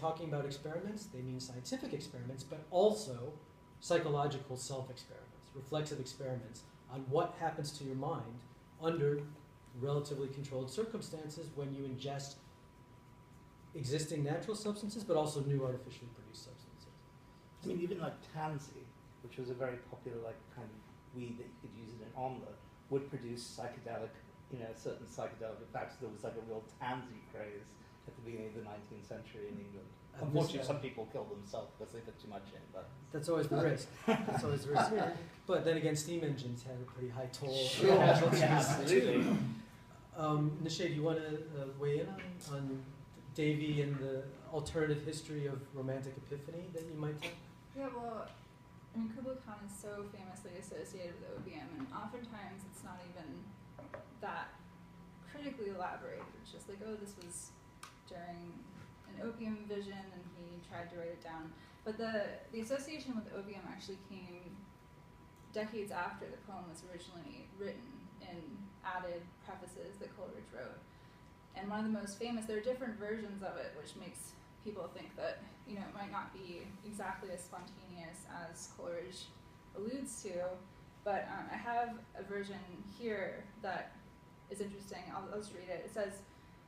talking about experiments, they mean scientific experiments, but also psychological self-experiments, reflexive experiments on what happens to your mind under relatively controlled circumstances when you ingest existing natural substances, but also new artificially produced substances. I mean, even like tansy, which was a very popular like kind of weed that you could use in an omelette, would produce psychedelic, certain psychedelic effects. There was like a real tansy craze at the beginning of the 19th century in England. Unfortunately, some people killed themselves because they put too much in. But that's always the risk. That's always the risk. But then again, steam engines have a pretty high toll. Sure. Yeah, absolutely. Nishay, do you want to weigh in on Davy and the alternative history of romantic epiphany that you might take? Yeah, well, I mean, Kubla Khan is so famously associated with opium, and oftentimes it's not even that critically elaborated. It's just like, oh, this was during an opium vision, and he tried to write it down. But the association with opium actually came decades after the poem was originally written in added prefaces that Coleridge wrote. And one of the most famous, there are different versions of it, which makes people think that, it might not be exactly as spontaneous as Coleridge alludes to. But I have a version here that is interesting. I'll just read it. It says,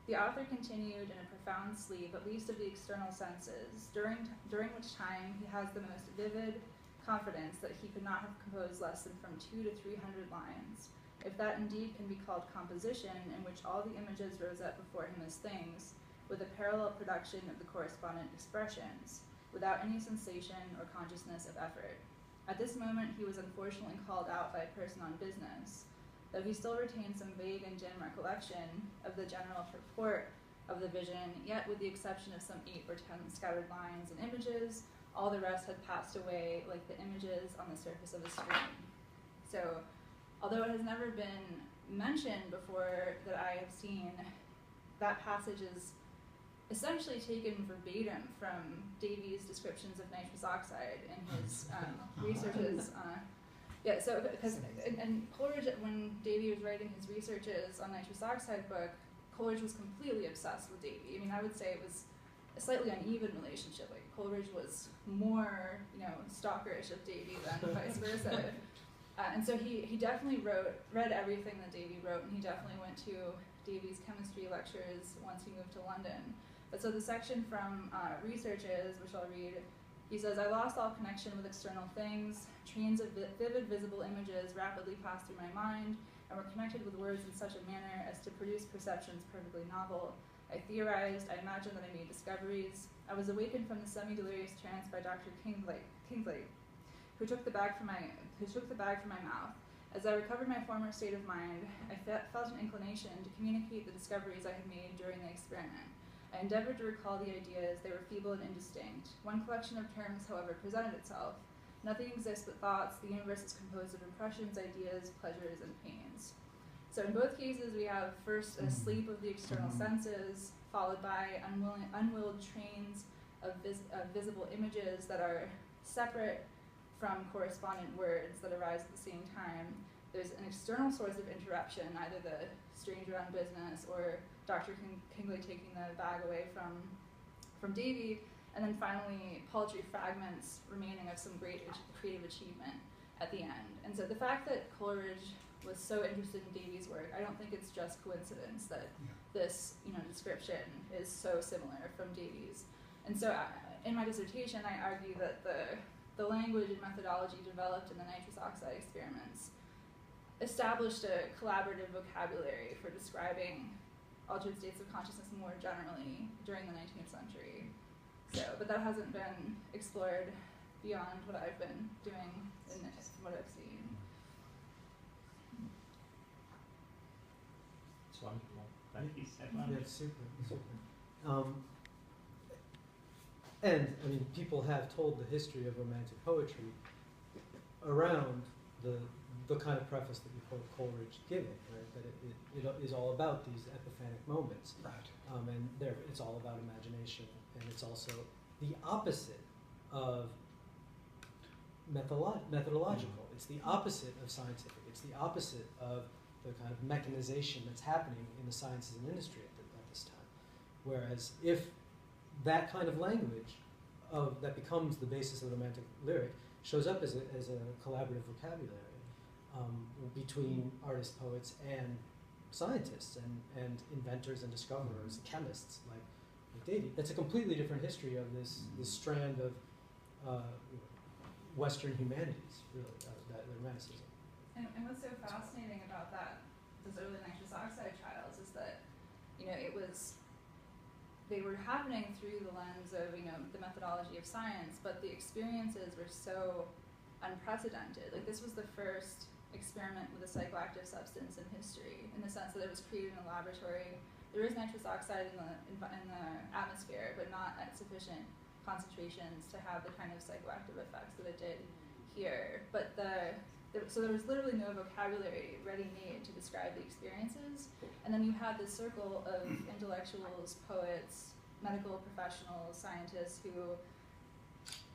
"The author continued in a profound sleep, at least of the external senses, during which time he has the most vivid confidence that he could not have composed less than from 200 to 300 lines. If that indeed can be called composition, in which all the images rose up before him as things, with a parallel production of the correspondent expressions, without any sensation or consciousness of effort. At this moment he was unfortunately called out by a person on business. Though he still retained some vague and dim recollection of the general purport of the vision, yet with the exception of some 8 or 10 scattered lines and images, all the rest had passed away like the images on the surface of a screen." So, although it has never been mentioned before that I have seen, that passage is essentially taken verbatim from Davy's descriptions of nitrous oxide in his researches. So because and Coleridge, when Davy was writing his researches on nitrous oxide book, Coleridge was completely obsessed with Davy. I mean, I would say it was a slightly uneven relationship. Like Coleridge was more, stalkerish of Davy than vice versa. And so he definitely read everything that Davy wrote, and he definitely went to Davy's chemistry lectures once he moved to London. But so the section from Researches, which I'll read, he says, "I lost all connection with external things. Trains of vivid visible images rapidly passed through my mind and were connected with words in such a manner as to produce perceptions perfectly novel. I theorized, I imagined that I made discoveries. I was awakened from the semi-delirious trance by Dr. Kingsley, who took the bag from my mouth. As I recovered my former state of mind, I felt an inclination to communicate the discoveries I had made during the experiment. I endeavored to recall the ideas. They were feeble and indistinct. One collection of terms, however, presented itself. Nothing exists but thoughts. The universe is composed of impressions, ideas, pleasures, and pains." So in both cases, we have first a sleep of the external senses, followed by unwilled trains of visible images that are separate from correspondent words that arise at the same time. There's an external source of interruption, either the stranger on business or Dr. Kingsley taking the bag away from Davy, and then finally paltry fragments remaining of some great creative achievement at the end. And so the fact that Coleridge was so interested in Davy's work, I don't think it's just coincidence that this description is so similar from Davy's. And so in my dissertation, I argue that the language and methodology developed in the nitrous oxide experiments established a collaborative vocabulary for describing altered states of consciousness more generally during the 19th century. But that hasn't been explored beyond what I've been doing in this, from what I've seen. It's wonderful. Thank you so much. Yeah, super. And I mean, people have told the history of romantic poetry around the kind of preface that you quote Coleridge giving, right? That it is all about these epiphanic moments, right? And it's all about imagination, and it's also the opposite of methodological. It's the opposite of scientific. It's the opposite of the kind of mechanization that's happening in the sciences and industry at this time. Whereas if that kind of language that becomes the basis of the romantic lyric shows up as a collaborative vocabulary between artists, poets, and scientists, and inventors and discoverers, chemists like Davy. That's a completely different history of this strand of Western humanities, really, that the Romanticism. And what's so fascinating about those early nitrous oxide trials is that, they were happening through the lens of, the methodology of science, but the experiences were so unprecedented. Like, this was the first experiment with a psychoactive substance in history, in the sense that it was created in a laboratory. There is nitrous oxide in the atmosphere, but not at sufficient concentrations to have the kind of psychoactive effects that it did here. But so there was literally no vocabulary ready-made to describe the experiences. And then you had this circle of intellectuals, poets, medical professionals, scientists who,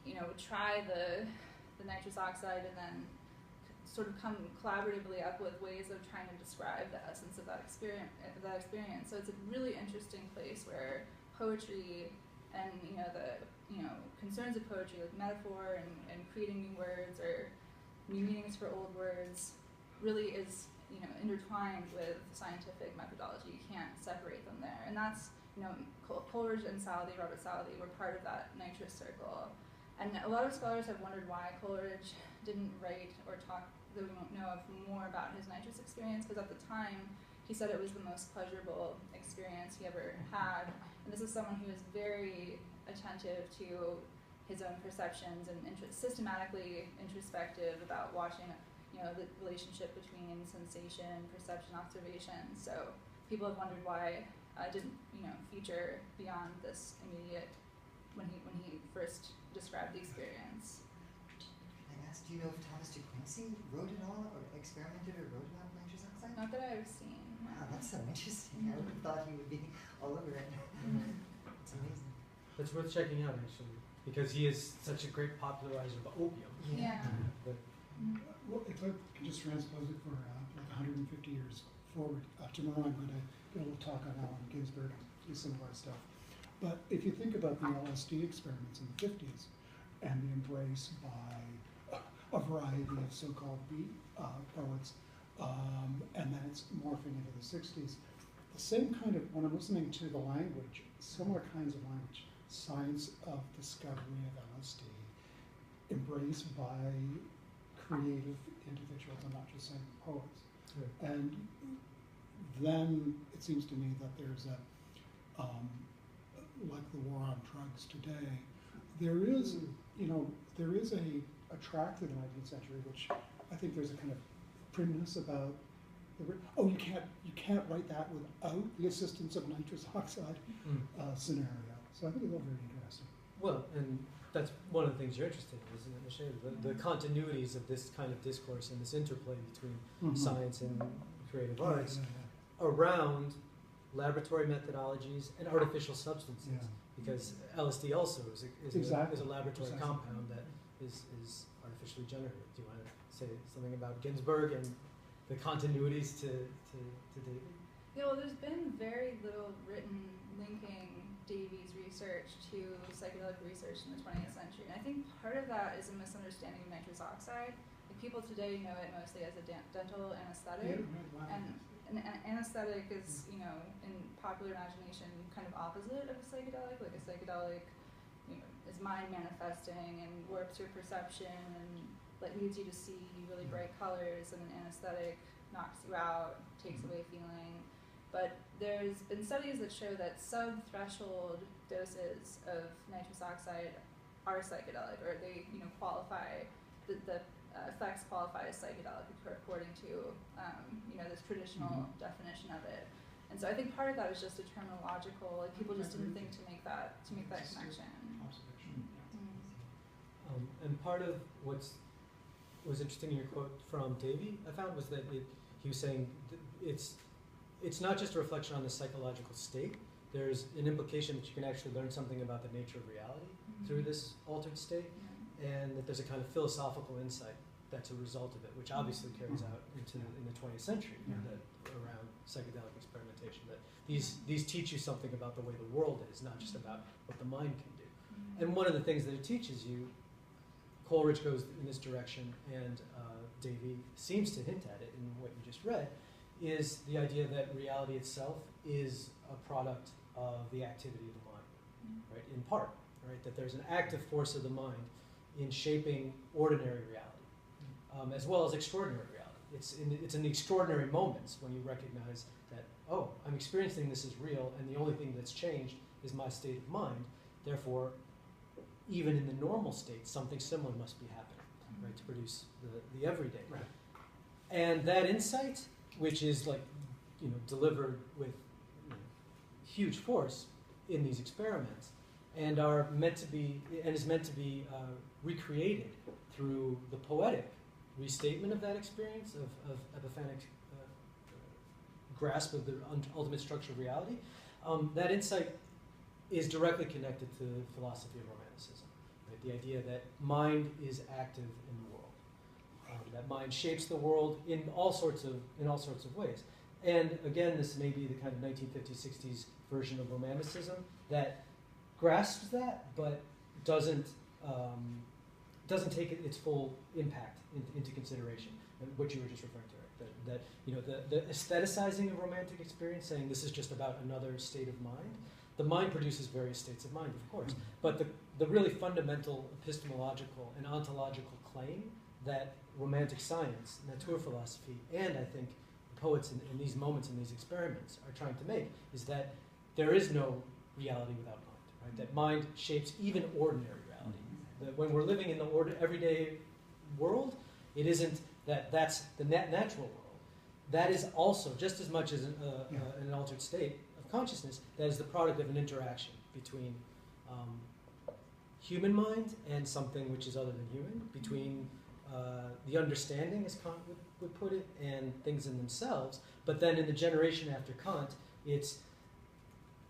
would try the nitrous oxide and then sort of come collaboratively up with ways of trying to describe the essence of that experience. So it's a really interesting place where poetry and the concerns of poetry, like metaphor and creating new words or new meanings for old words, really is intertwined with scientific methodology. You can't separate them there, and that's Coleridge and Robert Southey were part of that nitrous circle. And a lot of scholars have wondered why Coleridge didn't write or talk, that we won't know of, more about his nitrous experience, because at the time he said it was the most pleasurable experience he ever had. And this is someone who is very attentive to his own perceptions and systematically introspective about watching, the relationship between sensation, perception, observation. So people have wondered why it didn't, feature beyond this immediate when he first described the experience. I asked, do you know if Thomas de Quincey wrote at all, or experimented or wrote about nitrous oxide? Not that I've seen. No. Wow, that's so interesting. I would have thought he would be all over it. It's amazing. That's worth checking out, actually, because he is such a great popularizer of opium. Yeah. Well, if I can just transpose it for like 150 years forward, tomorrow I'm going to get a little talk on Allen Ginsberg and do similar stuff. But if you think about the LSD experiments in the 50s and the embrace by a variety of so-called beat poets, and then it's morphing into the 60s, the same kind of, when I'm listening to the language, similar kinds of language, science of discovery of LSD, embraced by creative individuals, I'm not just saying poets. Yeah. And then it seems to me that there's like the war on drugs today, there is, there is a track through the 19th century, which I think there's a kind of primness about. You can't write that without the assistance of nitrous oxide scenario. So I think it's all very interesting. Well, and that's one of the things you're interested in, isn't it, Michelle? The continuities of this kind of discourse and this interplay between science and creative arts around laboratory methodologies and artificial substances. Yeah. Because LSD also is a laboratory Precisely. compound that is artificially generated. Do you want to say something about Ginsberg and the continuities to David? Yeah, well, there's been very little written linking Davy's research to psychedelic research in the 20th century. And I think part of that is a misunderstanding of nitrous oxide. Like, people today know it mostly as a dental anesthetic. And anesthetic is, in popular imagination, kind of opposite of a psychedelic. Like, a psychedelic, is mind manifesting and warps your perception and leads you to see really bright colors, and an anesthetic knocks you out, takes away feeling. But there's been studies that show that sub-threshold doses of nitrous oxide are psychedelic, or they, qualify, the effects qualify as psychedelic according to, this traditional definition of it. And so I think part of that is just a terminological, people just didn't think to make that connection. And part of what was interesting in your quote from Davy, I found, was that he was saying it's not just a reflection on the psychological state. There's an implication that you can actually learn something about the nature of reality through this altered state, and that there's a kind of philosophical insight that's a result of it, which obviously carries out into in the 20th century around psychedelic experimentation. That these teach you something about the way the world is, not just about what the mind can do. And one of the things that it teaches you, Coleridge goes in this direction, and Davy seems to hint at it in what you just read, is the idea that reality itself is a product of the activity of the mind, right? In part, right? That there's an active force of the mind in shaping ordinary reality, as well as extraordinary reality. It's in the extraordinary moments when you recognize that, oh, I'm experiencing this as real, and the only thing that's changed is my state of mind. Therefore, even in the normal state, something similar must be happening, right, to produce the everyday. Right. And that insight, which is like, delivered with huge force in these experiments, and is meant to be recreated through the poetic restatement of that experience of epiphanic grasp of the ultimate structure of reality. That insight is directly connected to the philosophy of Romanticism, right? The idea that mind is active in the world, that mind shapes the world in all sorts of ways. And again, this may be the kind of 1950s, 60s version of Romanticism that grasps that, but doesn't take its full impact into consideration. And what you were just referring to, right? That the aestheticizing of romantic experience, saying this is just about another state of mind. The mind produces various states of mind, of course, but the really fundamental epistemological and ontological claim that romantic science, naturphilosophy, and I think poets in these moments, in these experiments, are trying to make is that there is no reality without mind, right? That mind shapes even ordinary reality. That when we're living in the everyday world, it isn't that's the natural world. That is also, just as much as an altered state of consciousness, that is the product of an interaction between human mind and something which is other than human, between the understanding, as Kant would put it, and things in themselves. But then in the generation after Kant, it's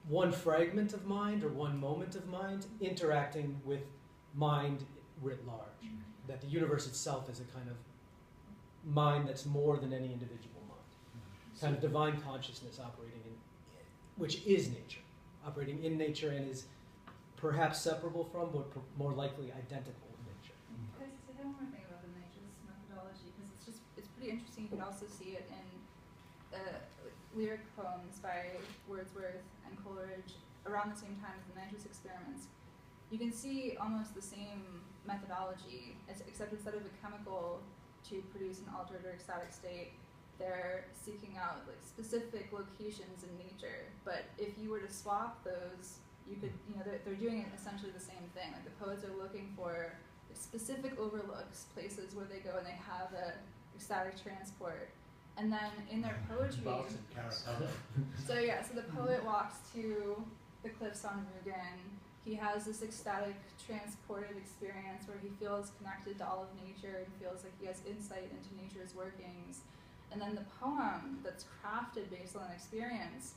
one fragment of mind or one moment of mind interacting with mind writ large. That the universe itself is a kind of mind that's more than any individual mind. Kind of divine consciousness operating in, which is nature, operating in nature and is perhaps separable from, but more likely identical with nature. Can I say one more thing about the Nature's methodology? Because it's pretty interesting. You can also see it in lyric poems by Wordsworth and Coleridge around the same time as the Nature's experiments. You can see almost the same methodology, except instead of a chemical to produce an altered or ecstatic state, they're seeking out like specific locations in nature. But if you were to swap those, you could, they're doing essentially the same thing. Like the poets are looking for specific overlooks, places where they go and they have a ecstatic transport. And then in their poetry, so the poet walks to the cliffs on Rügen. He has this ecstatic, transported experience where he feels connected to all of nature and feels like he has insight into nature's workings. And then the poem that's crafted based on that experience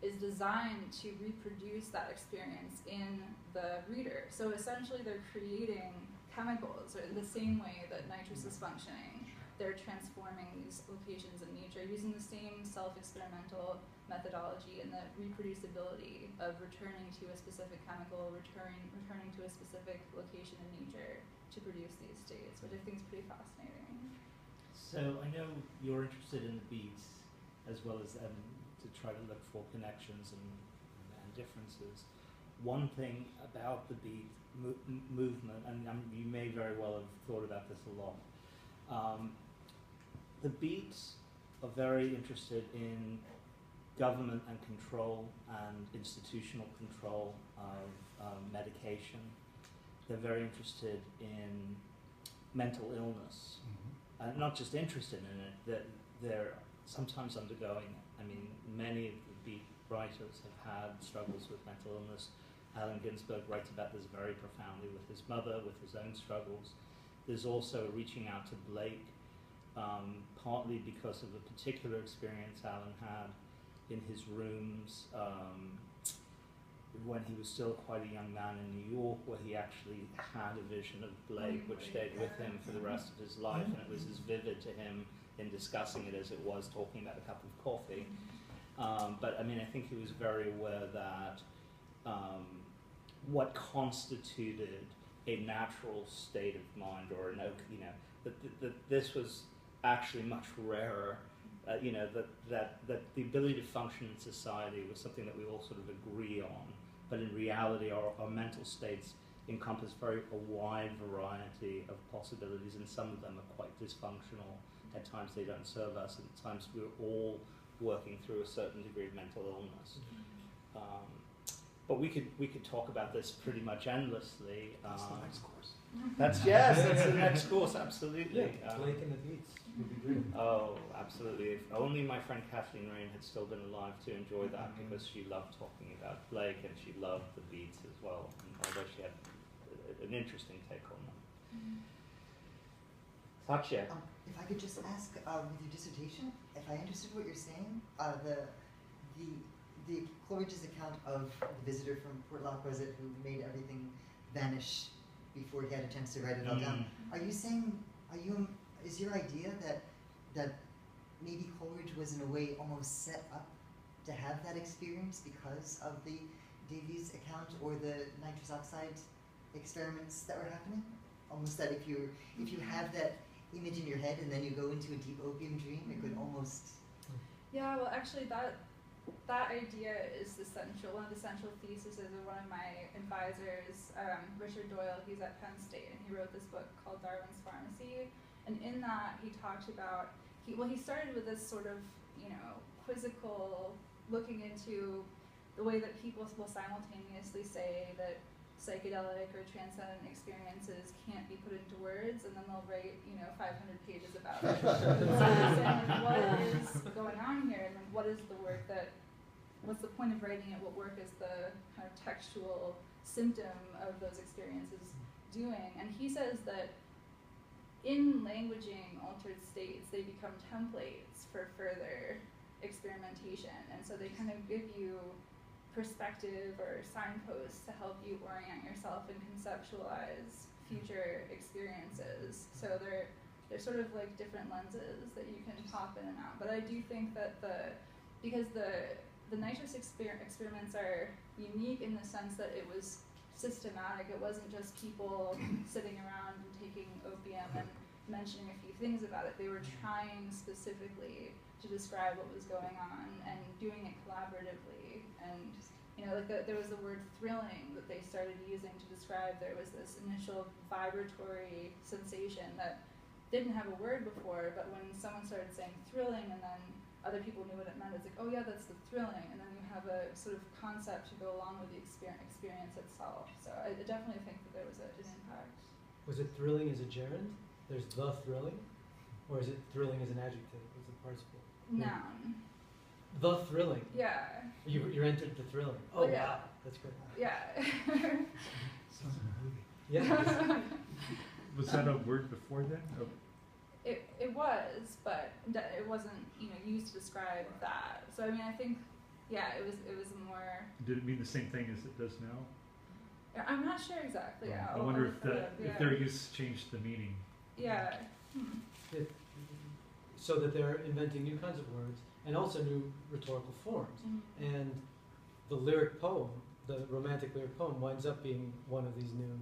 is designed to reproduce that experience in the reader. So essentially they're creating chemicals, or in the same way that nitrous is functioning. They're transforming these locations in nature using the same self-experimental methodology and the reproducibility of returning to a specific chemical, returning to a specific location in nature to produce these states, which I think is pretty fascinating. So I know you're interested in the beats as well as to try to look for connections and differences. One thing about the beat movement, and you may very well have thought about this a lot, the beats are very interested in government and control and institutional control of medication. They're very interested in mental illness. Not just interested in it, that they're sometimes undergoing it. I mean, many of the beat writers have had struggles with mental illness. Allen Ginsberg writes about this very profoundly with his mother, with his own struggles. There's also a reaching out to Blake, partly because of a particular experience Allen had in his rooms when he was still quite a young man in New York, where he actually had a vision of Blake, which stayed with him for the rest of his life, and it was as vivid to him in discussing it as it was talking about a cup of coffee. But I mean, I think he was very aware that what constituted a natural state of mind, or an you know, that this was actually much rarer. You know, that the ability to function in society was something that we all sort of agree on, but in reality our mental states encompass a wide variety of possibilities, and some of them are quite dysfunctional. At times they don't serve us, and at times we're all working through a certain degree of mental illness. But we could talk about this pretty much endlessly. That's the next course. That's the next course, absolutely. Yeah, Blake and the Beats would be great. Oh, absolutely. If only my friend Kathleen Rain had still been alive to enjoy that, because she loved talking about Blake and she loved the Beats as well, although she had an interesting take on them. Satya. If I could just ask, with your dissertation, if I understood what you're saying, the Coleridge's account of the visitor from Port Lacroixet who made everything vanish before he had a chance to write it all down. Are you saying, is your idea that maybe Coleridge was in a way almost set up to have that experience because of the Davies account or the nitrous oxide experiments that were happening? Almost that if you have that image in your head and then you go into a deep opium dream, it could almost... Yeah, well actually that idea is one of the central theses of one of my advisors, Richard Doyle. He's at Penn State, and he wrote this book called Darwin's Pharmacy. And in that, he talked about, he started with this sort of, quizzical looking into the way that people will simultaneously say that psychedelic or transcendent experiences can't be put into words, and then they'll write, 500 pages about it. So they're saying, like, what is going on here, and what's the point of writing it? What work is the kind of textual symptom of those experiences doing? And he says that in languaging altered states, they become templates for further experimentation, and so they kind of give you perspective or signposts to help you orient yourself and conceptualize future experiences. So they're sort of like different lenses that you can pop in and out. But I do think that because the nitrous experiments are unique in the sense that it was systematic. It wasn't just people sitting around and taking opium and mentioning a few things about it. They were trying specifically to describe what was going on and doing it collaboratively. And there was the word thrilling that they started using to describe. There was this initial vibratory sensation that didn't have a word before, but when someone started saying thrilling, and then other people knew what it meant, it's like, oh yeah, that's the thrilling, and then you have a sort of concept to go along with the experience itself. So I definitely think that there was an impact. Was it thrilling as a gerund? There's the thrilling? Or is it thrilling as an adjective, as a participle? Noun. The thrilling? Yeah. You entered the thrilling. Oh, yeah. wow. That's great. Yeah. Sounds like a movie. Yeah. Was that a word before then? Oh, It was, but it wasn't, used to describe that. So I mean, I think, yeah, it was more. did it mean the same thing as it does now? I'm not sure exactly. I wonder if their use changed the meaning. Yeah. So that they're inventing new kinds of words and also new rhetorical forms. Mm-hmm. And the lyric poem, the romantic lyric poem, winds up being one of these new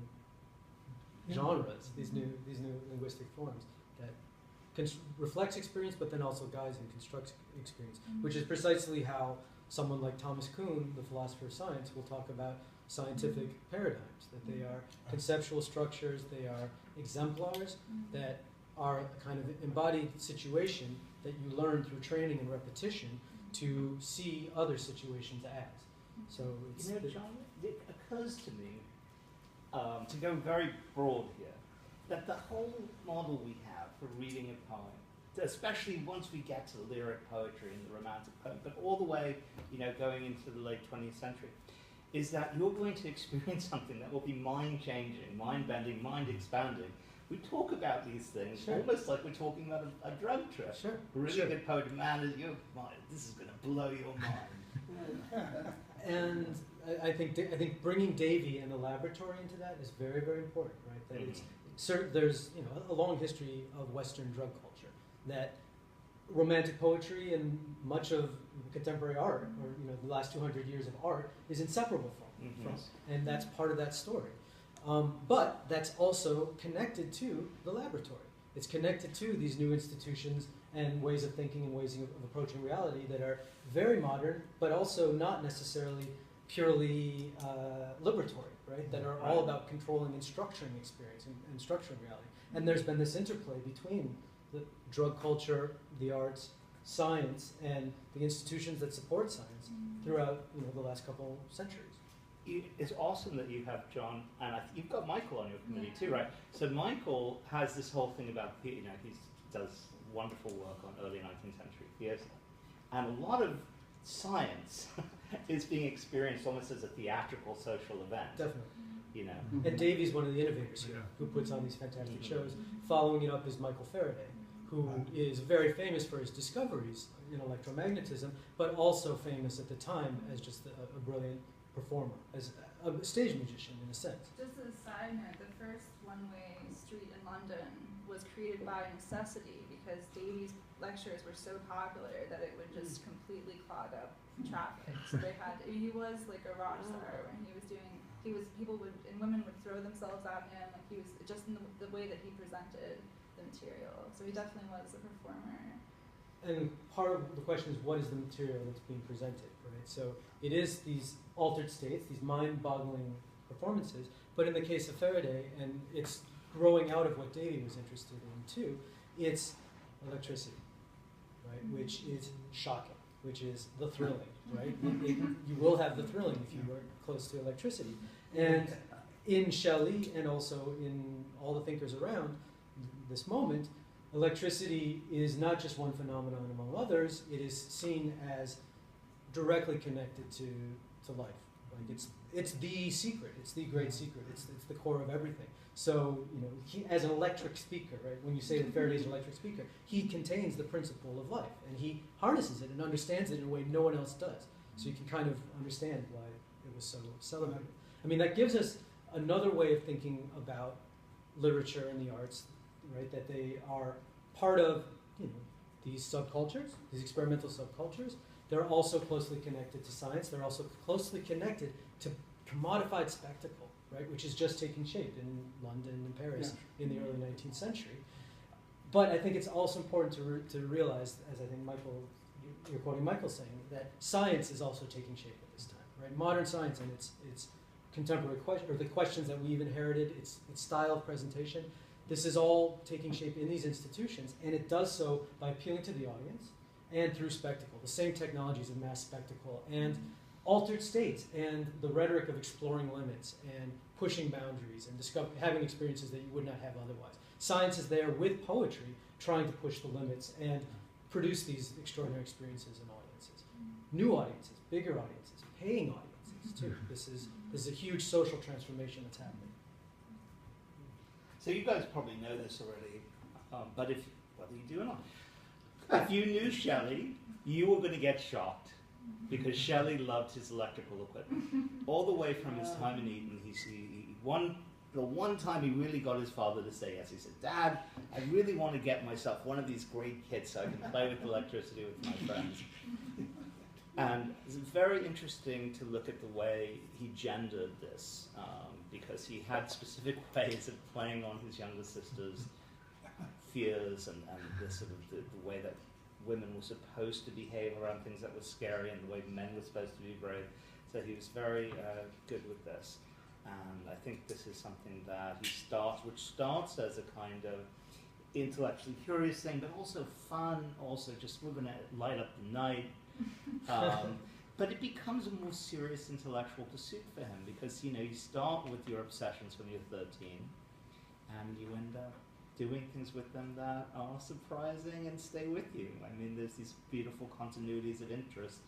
genres, these new linguistic forms that reflects experience, but then also guides and constructs experience, which is precisely how someone like Thomas Kuhn, the philosopher of science, will talk about scientific paradigms, that they are conceptual structures, they are exemplars that are a kind of embodied situation that you learn through training and repetition to see other situations as. So it's John, it occurs to me, to go very broad here, that the whole model we have for reading a poem, especially once we get to the lyric poetry and the romantic poem, but all the way, going into the late 20th century, is that you're going to experience something that will be mind-changing, mind-bending, mind-expanding. We talk about these things almost like we're talking about a drug trip. Sure. A really good poet, man, this is going to blow your mind. And I think bringing Davy and the laboratory into that is very, very important, right? That it's there's a long history of Western drug culture, that romantic poetry and much of contemporary art, or the last 200 years of art, is inseparable from, and that's part of that story. But that's also connected to the laboratory. It's connected to these new institutions and ways of thinking and ways of approaching reality that are very modern, but also not necessarily purely liberatory, right? That are all about controlling and structuring experience and structuring reality. And there's been this interplay between the drug culture, the arts, science, and the institutions that support science throughout the last couple centuries. It's awesome that you have John, and you've got Michael on your committee too, right? So Michael has this whole thing about, he does wonderful work on early 19th century theatre, and a lot of science is being experienced almost as a theatrical social event. Definitely. And Davy's one of the innovators here, who puts on these fantastic shows. Following it up is Michael Faraday, who is very famous for his discoveries in electromagnetism, but also famous at the time as just a brilliant performer, as a stage magician in a sense. Just as a side note, the first one-way street in London was created by necessity because Davy's lectures were so popular that it would just completely clog up traffic. So he was like a rock star when women would throw themselves at him. Like he was just in the way that he presented the material. So he definitely was a performer. And part of the question is, what is the material that's being presented, right? So it is these altered states, these mind-boggling performances, but in the case of Faraday, and it's growing out of what Davy was interested in too, it's electricity, right? Which is shocking, which is the thrilling, right? You will have the thrilling if you work close to electricity. And in Shelley, and also in all the thinkers around this moment, electricity is not just one phenomenon among others. It is seen as directly connected to life. Like it's the secret. It's the great secret. It's the core of everything. So he, as an electric speaker, right? When you say that Faraday's an electric speaker, he contains the principle of life, and he harnesses it and understands it in a way no one else does. So you can kind of understand why it was so celebrated. I mean, that gives us another way of thinking about literature and the arts, right? That they are part of these subcultures, these experimental subcultures. They're also closely connected to science. They're also closely connected to commodified spectacle, right? Which is just taking shape in London and Paris in the early 19th century. But I think it's also important to realize, as I think you're quoting Michael saying, that science is also taking shape at this time, right? Modern science and its contemporary question, or the questions that we've inherited, its style of presentation. This is all taking shape in these institutions, and it does so by appealing to the audience and through spectacle, the same technologies of mass spectacle and altered states and the rhetoric of exploring limits and pushing boundaries and having experiences that you would not have otherwise. Science is there with poetry trying to push the limits and produce these extraordinary experiences and audiences. New audiences, bigger audiences, paying audiences too. This is a huge social transformation that's happening. So you guys probably know this already, but whether you do or not, if you knew Shelley, you were going to get shocked because Shelley loved his electrical equipment. All the way from his time in Eton, the one time he really got his father to say yes, he said, "Dad, I really want to get myself one of these great kits so I can play with electricity with my friends." And it's very interesting to look at the way he gendered this, because he had specific ways of playing on his younger sister's fears and the sort of the way that women were supposed to behave around things that were scary and the way men were supposed to be brave. So he was very good with this. And I think this is something that which starts as a kind of intellectually curious thing, but also fun, also just we're going to light up the night. But it becomes a more serious intellectual pursuit for him because, you start with your obsessions when you're 13 and you end up doing things with them that are surprising and stay with you. I mean, there's these beautiful continuities of interest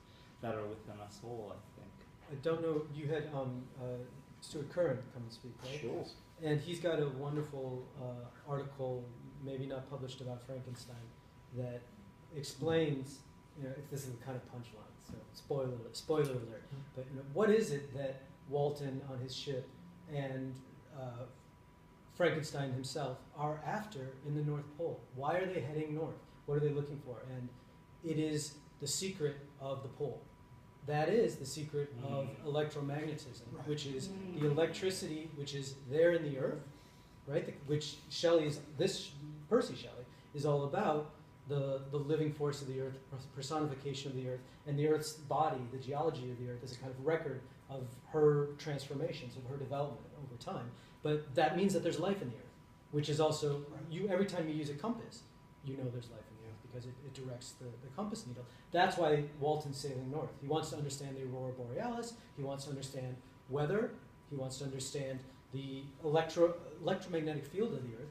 that are within us all, I think. I don't know, you had Stuart Curran come and speak, right? Sure. And he's got a wonderful article, maybe not published, about Frankenstein that explains, if this is the kind of punchlines So spoiler alert. But what is it that Walton on his ship and Frankenstein himself are after in the North Pole? Why are they heading north? What are they looking for? And it is the secret of the pole. That is the secret of electromagnetism, Right. which is the electricity which is there in the earth, right? Which Percy Shelley is all about, the living force of the earth, personification of the earth, and the earth's body, the geology of the earth, is a kind of record of her transformations, of her development over time. But that means that there's life in the earth, which is also, every time you use a compass, you know there's life in the earth because it directs the compass needle. That's why Walton's sailing north. He wants to understand the aurora borealis, he wants to understand weather, he wants to understand the electromagnetic field of the earth.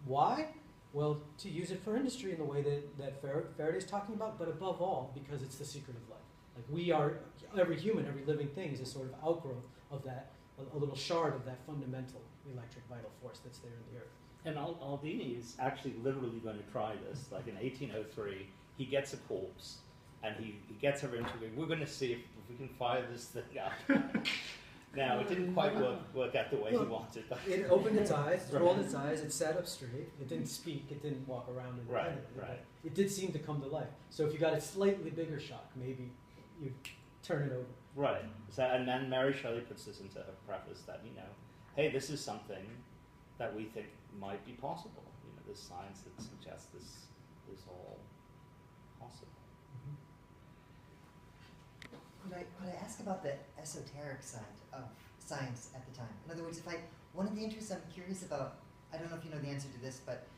Why? Well, to use it for industry in the way that Faraday's talking about, but above all, because it's the secret of life. Like we are, every human, every living thing is a sort of outgrowth of that, a little shard of that fundamental electric vital force that's there in the earth. And Aldini is actually literally going to try this. Like in 1803, he gets a corpse, and he gets everyone to go, we're going to see if we can fire this thing up. Now, it didn't quite work out the way he wanted. But It opened its eyes, it rolled its eyes, it sat up straight, it didn't speak, it didn't walk around independently. Right. But it did seem to come to life. So if you got a slightly bigger shock, maybe you'd turn it over. Right. So, and then Mary Shelley puts this into her preface that, hey, this is something that we think might be possible. There's science that suggests this is all possible. Could I ask about the esoteric side of science at the time? In other words, one of the interests I'm curious about, I don't know if you know the answer to this, but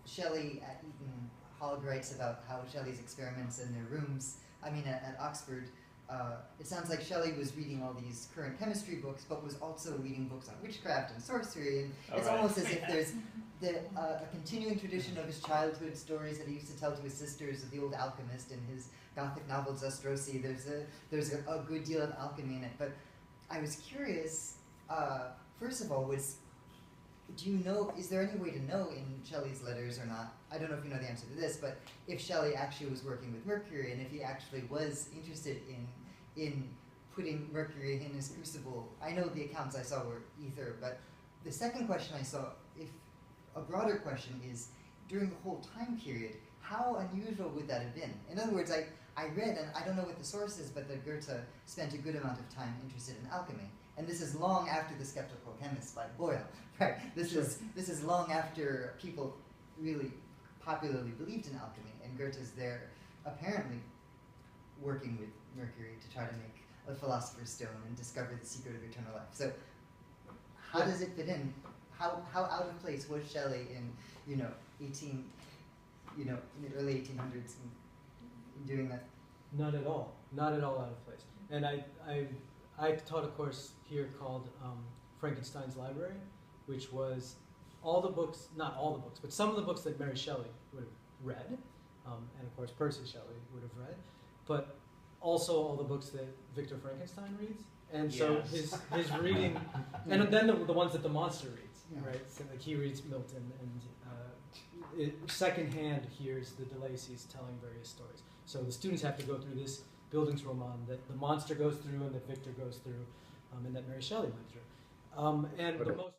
Shelley at Eton Hogg writes about how Shelley's experiments in their rooms, at Oxford, it sounds like Shelley was reading all these current chemistry books, but was also reading books on witchcraft and sorcery, and it's almost as if there's a continuing tradition of his childhood stories that he used to tell to his sisters of the old alchemist in his Gothic novel Zastrozzi. There's a good deal of alchemy in it, but I was curious, first of all, do you know, is there any way to know in Shelley's letters or not, I don't know if you know the answer to this, but if Shelley actually was working with Mercury and if he actually was interested in putting Mercury in his crucible? I know the accounts I saw were ether, but the second question I saw, if a broader question is, during the whole time period, how unusual would that have been? In other words, I read, and I don't know what the source is, but that Goethe spent a good amount of time interested in alchemy. And this is long after The Skeptical Chemist by Boyle, right? This is long after people really popularly believed in alchemy, and Goethe's there apparently working with Mercury to try to make a philosopher's stone and discover the secret of eternal life. So how does it fit in? How out of place was Shelley in in the early 1800s in doing that? Not at all. Not at all out of place. And I taught a course here called Frankenstein's Library, which was all the books, not all the books, but some of the books that Mary Shelley would have read, and of course Percy Shelley would have read, but also all the books that Victor Frankenstein reads. And so his reading, and then the ones that the monster reads, right? So like he reads Milton, and secondhand hears the de Lacys telling various stories. So the students have to go through this Bildungsroman that the monster goes through and that Victor goes through, and that Mary Shelley went through. And the most